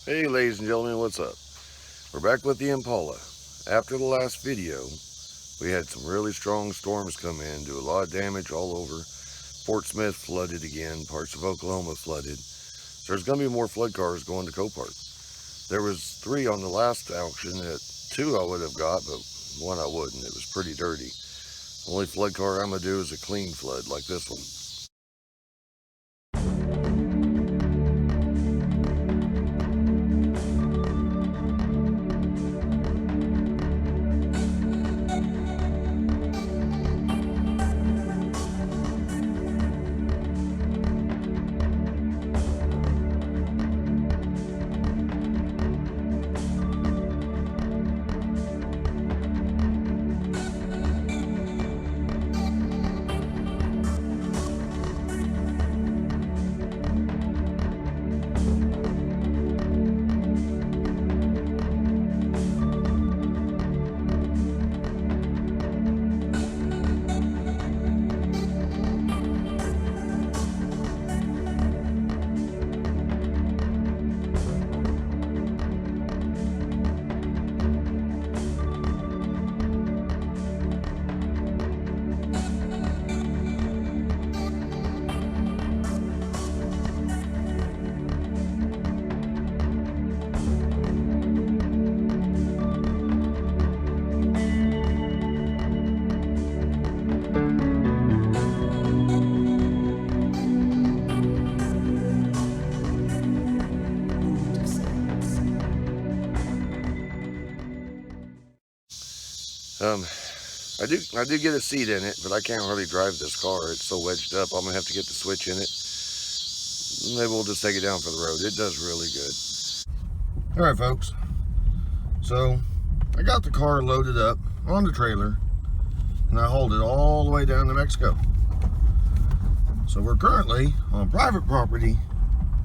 Hey ladies and gentlemen, what's up? We're back with the Impala. After the last video, we had some really strong storms come in, do a lot of damage all over. Fort Smith flooded again, parts of Oklahoma flooded. So there's going to be more flood cars going to Copart. There was 3 on the last auction. That 2 I would have got, but 1 I wouldn't. It was pretty dirty. The only flood car I'm going to do is a clean flood like this one. I do get a seat in it, but I can't really drive this car. It's so wedged up. I'm gonna have to get the switch in it. Maybe we'll just take it down for the road. It does really good. All right, folks. So I got the car loaded up on the trailer, and I hauled it all the way down to Mexico. So we're currently on private property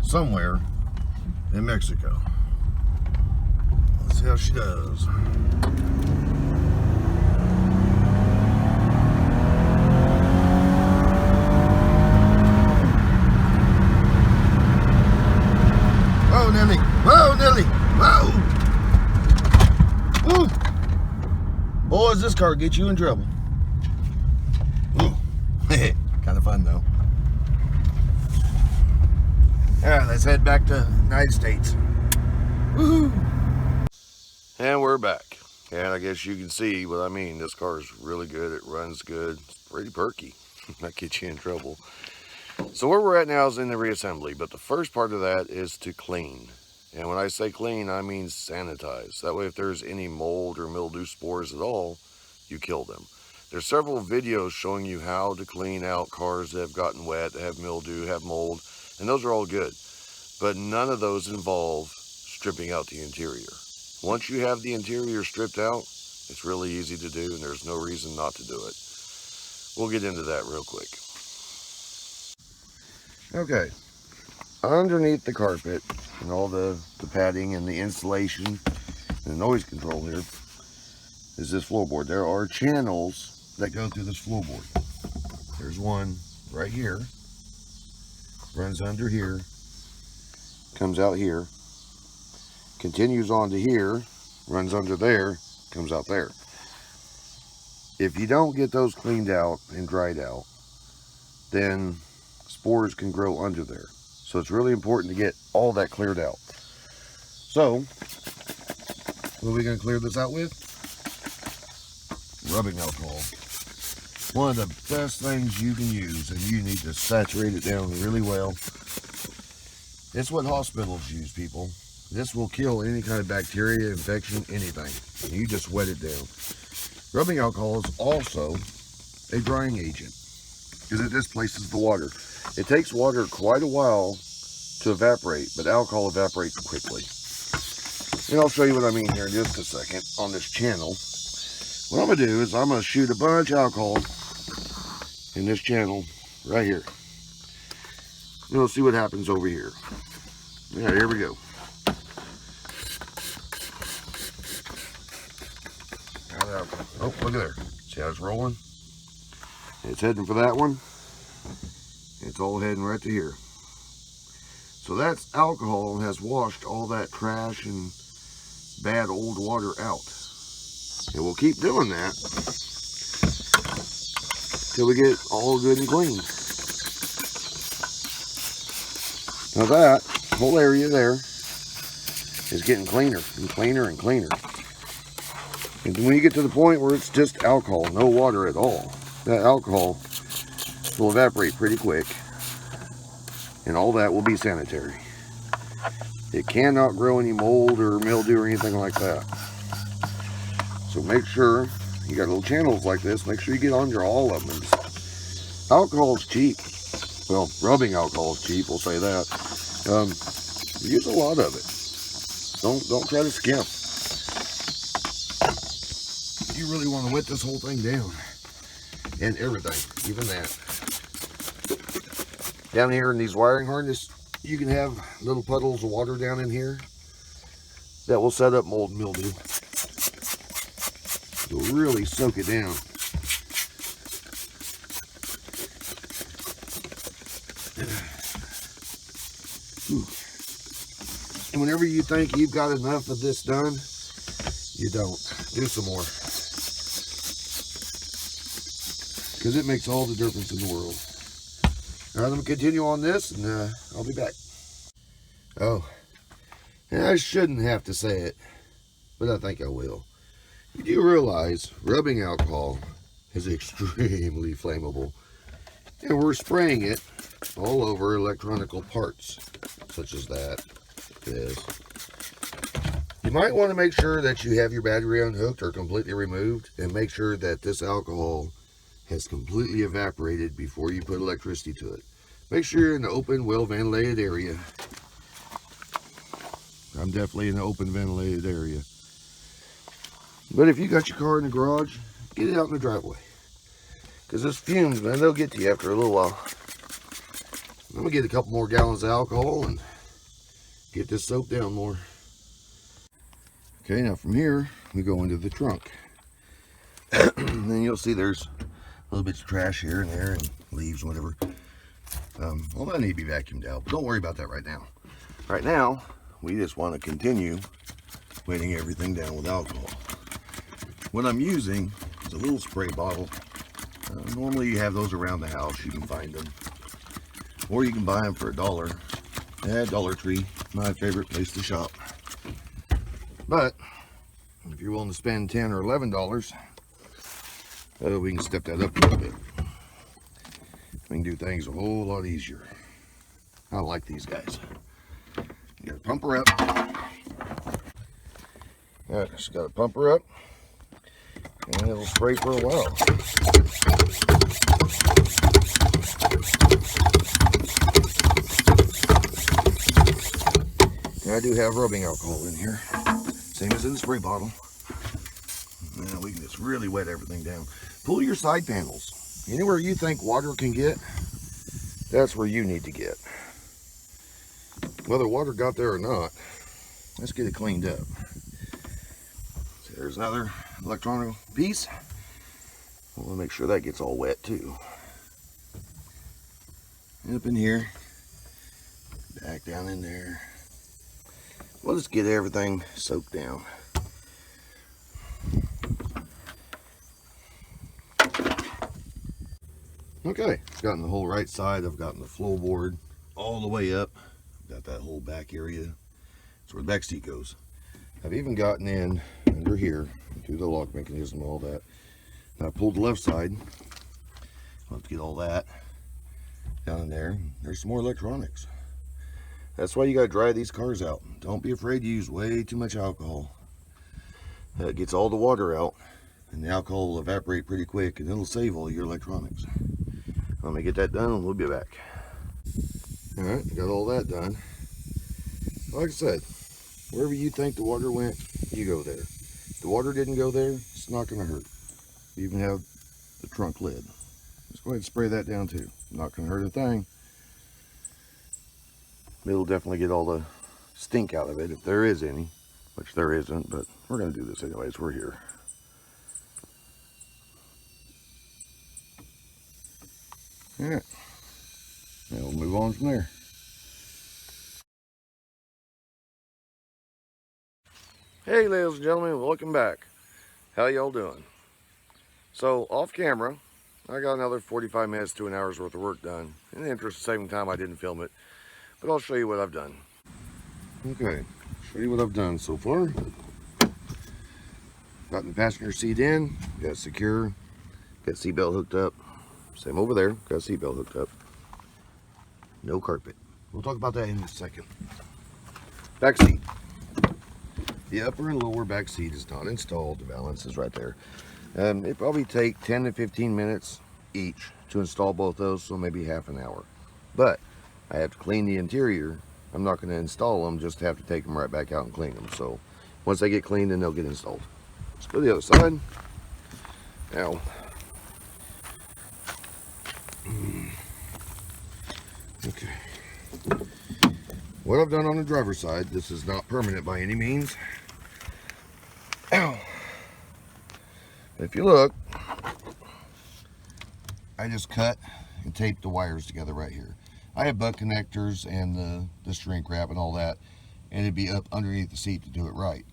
somewhere in Mexico. Let's see how she does. Whoa, Nelly! Whoa, Nelly! Whoa! Woo! Boys, this car gets you in trouble. Kind of fun, though. All right, let's head back to the United States. Woohoo! And we're back. And I guess you can see what I mean. This car is really good. It runs good. It's pretty perky. That gets you in trouble. So where we're at now is in the reassembly, but the first part of that is to clean. And when I say clean, I mean sanitize. That way if there's any mold or mildew spores at all, you kill them. There's several videos showing you how to clean out cars that have gotten wet, that have mildew, have mold, and those are all good. But none of those involve stripping out the interior. Once you have the interior stripped out, it's really easy to do and there's no reason not to do it. We'll get into that real quick. Okay, underneath the carpet and all the padding and the insulation and the noise control here is this floorboard. There are channels that go through this floorboard. There's one right here, runs under here, comes out here, continues on to here, runs under there, comes out there. If you don't get those cleaned out and dried out, then spores can grow under there. So it's really important to get all that cleared out. So, what are we going to clear this out with? Rubbing alcohol. One of the best things you can use, and you need to saturate it down really well. It's what hospitals use, people. This will kill any kind of bacteria, infection, anything. You just wet it down. Rubbing alcohol is also a drying agent because it displaces the water. It takes water quite a while to evaporate, but alcohol evaporates quickly. And I'll show you what I mean here in just a second on this channel. What I'm going to do is I'm going to shoot a bunch of alcohol in this channel right here. And we'll see what happens over here. Yeah, here we go. Oh, look at there. See how it's rolling? It's heading for that one. It's all heading right to here. So that's alcohol and has washed all that trash and bad old water out. And we'll keep doing that till we get all good and clean. Now that whole area there is getting cleaner and cleaner and cleaner. And when you get to the point where it's just alcohol, no water at all, that alcohol will evaporate pretty quick, and all that will be sanitary. It cannot grow any mold or mildew or anything like that. So make sure you got little channels like this, make sure you get under all of them. Alcohol is cheap. Well, rubbing alcohol is cheap, we'll say that. Use a lot of it. Don't try to skimp. You really want to wet this whole thing down. And everything, even that. Down here in these wiring harness, you can have little puddles of water down in here that will set up mold and mildew. So really soak it down. And whenever you think you've got enough of this done, you don't. Do some more. Because it makes all the difference in the world. All right, I'm going to continue on this, and I'll be back. Oh, and I shouldn't have to say it, but I think I will. You do realize rubbing alcohol is extremely flammable, and we're spraying it all over electronical parts, such as that, this. You might want to make sure that you have your battery unhooked or completely removed, and make sure that this alcohol has completely evaporated before you put electricity to it. Make sure you're in an open, well-ventilated area. I'm definitely in an open, ventilated area. But if you got your car in the garage, get it out in the driveway. Because those fumes, man, they'll get to you after a little while. I'm going to get a couple more gallons of alcohol and get this soaked down more. Okay, now from here, we go into the trunk. And then you'll see there's little bits of trash here and there and leaves, whatever. All that need to be vacuumed out, but don't worry about that right now. Right now, we just want to continue weighting everything down with alcohol. What I'm using is a little spray bottle. Normally you have those around the house, you can find them. Or you can buy them for $1 at Dollar Tree, my favorite place to shop. But if you're willing to spend $10 or $11, we can step that up a little bit. We can do things a whole lot easier. I like these guys. You gotta pump her up. Alright, just gotta pump her up, and it'll spray for a while. And I do have rubbing alcohol in here, same as in the spray bottle. Now we can just really wet everything down. Pull your side panels. Anywhere you think water can get, that's where you need to get. Whether water got there or not, let's get it cleaned up. So there's another electronic piece. I want to make sure that gets all wet too. Up in here, back down in there. We'll just get everything soaked down. Okay, I've gotten the whole right side. I've gotten the floorboard all the way up. Got that whole back area. That's where the back seat goes. I've even gotten in under here through the lock mechanism and all that. Now I pulled the left side. I'll have to get all that down in there. There's some more electronics. That's why you got to dry these cars out. Don't be afraid to use way too much alcohol. That gets all the water out, and the alcohol will evaporate pretty quick, and it'll save all your electronics. Let me get that done and we'll be back. Alright, got all that done. Like I said, wherever you think the water went, you go there. If the water didn't go there, it's not going to hurt. You even have the trunk lid. Let's go ahead and spray that down too. Not going to hurt a thing. It'll definitely get all the stink out of it, if there is any, which there isn't, but we're going to do this anyways. We're here. Alright, now we'll move on from there. Hey ladies and gentlemen, welcome back. How y'all doing? So off camera, I got another 45 minutes to an hour's worth of work done. In the interest of saving time, I didn't film it, but I'll show you what I've done. Okay, show you what I've done so far. Got the passenger seat in, got secure, got seatbelt hooked up. Same over there, got seatbelt hooked up. No carpet. We'll talk about that in a second. Back seat. The upper and lower back seat is not installed. The balance is right there. It probably take 10 to 15 minutes each to install both those, so maybe half an hour. But I have to clean the interior. I'm not going to install them, just have to take them right back out and clean them. So once they get cleaned, then they'll get installed. Let's go to the other side. Now, okay. What I've done on the driver's side, this is not permanent by any means. Ow. If you look, I just cut and taped the wires together right here. I have butt connectors and the shrink wrap and all that, and it'd be up underneath the seat to do it right.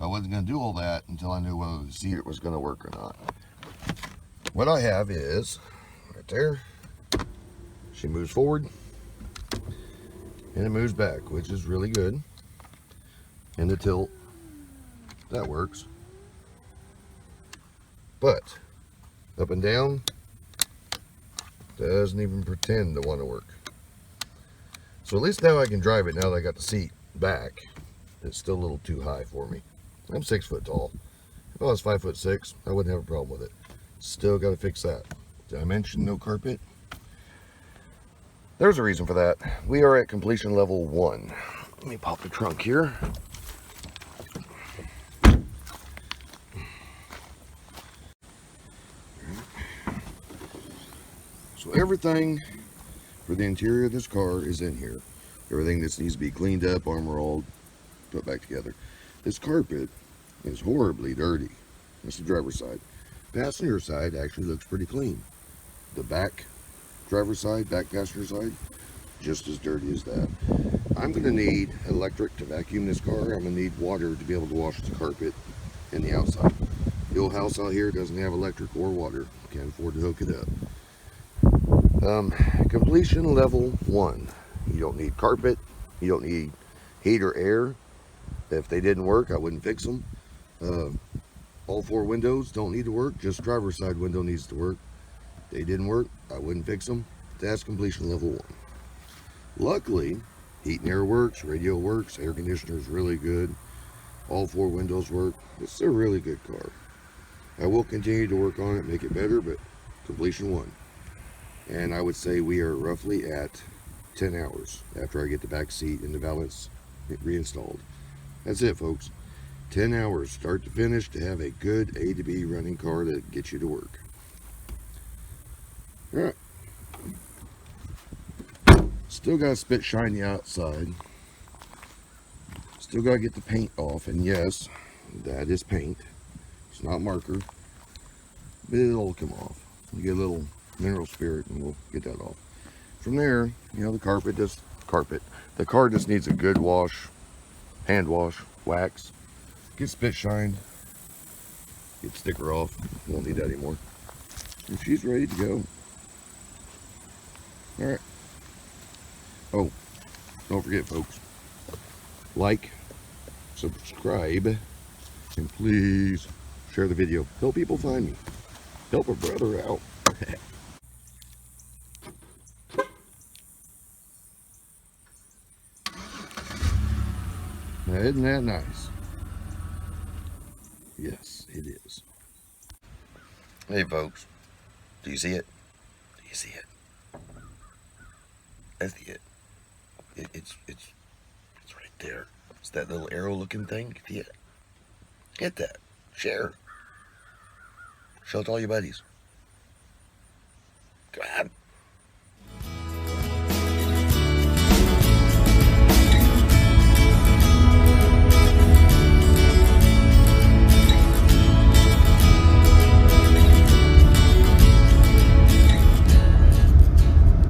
I wasn't going to do all that until I knew whether the seat was going to work or not. What I have is, right there, she moves forward, and it moves back, which is really good. And the tilt, that works. But up and down doesn't even pretend to want to work. So at least now I can drive it now that I got the seat back. It's still a little too high for me. I'm 6 foot tall. If I was 5'6", I wouldn't have a problem with it. Still got to fix that. Did I mention no carpet? There's a reason for that. We are at completion level 1. Let me pop the trunk here. So everything for the interior of this car is in here. Everything that needs to be cleaned up, armor all put back together. This carpet is horribly dirty. That's the driver's side. Passenger side actually looks pretty clean. The back driver's side, back passenger side, just as dirty as that. I'm going to need electric to vacuum this car. I'm going to need water to be able to wash the carpet and the outside. The old house out here doesn't have electric or water. Can't afford to hook it up. Completion level 1. You don't need carpet. You don't need heat or air. If they didn't work, I wouldn't fix them. All 4 windows don't need to work. Just driver's side window needs to work. They didn't work, I wouldn't fix them. That's completion level 1. Luckily, heat and air works, radio works, air conditioner is really good. All 4 windows work. It's a really good car. I will continue to work on it, make it better, but completion 1. And I would say we are roughly at 10 hours after I get the back seat and the balance reinstalled. That's it, folks. 10 hours, start to finish, to have a good A to B running car that gets you to work. All right. Still got to spit shine the outside. Still got to get the paint off. And yes, that is paint. It's not marker. But it'll come off. You get a little mineral spirit and we'll get that off. From there, you know, the the car just needs a good wash, hand wash, wax, get spit shined, get sticker off. Won't need that anymore. And she's ready to go. All right. Oh, don't forget, folks, like, subscribe, and please share the video. Help people find me. Help a brother out. Now, isn't that nice? Yes, it is. Hey, folks. Do you see it? Do you see it? That's it. It's right there. It's that little arrow-looking thing. See it? Hit that. Share. Show it to all your buddies. Come on.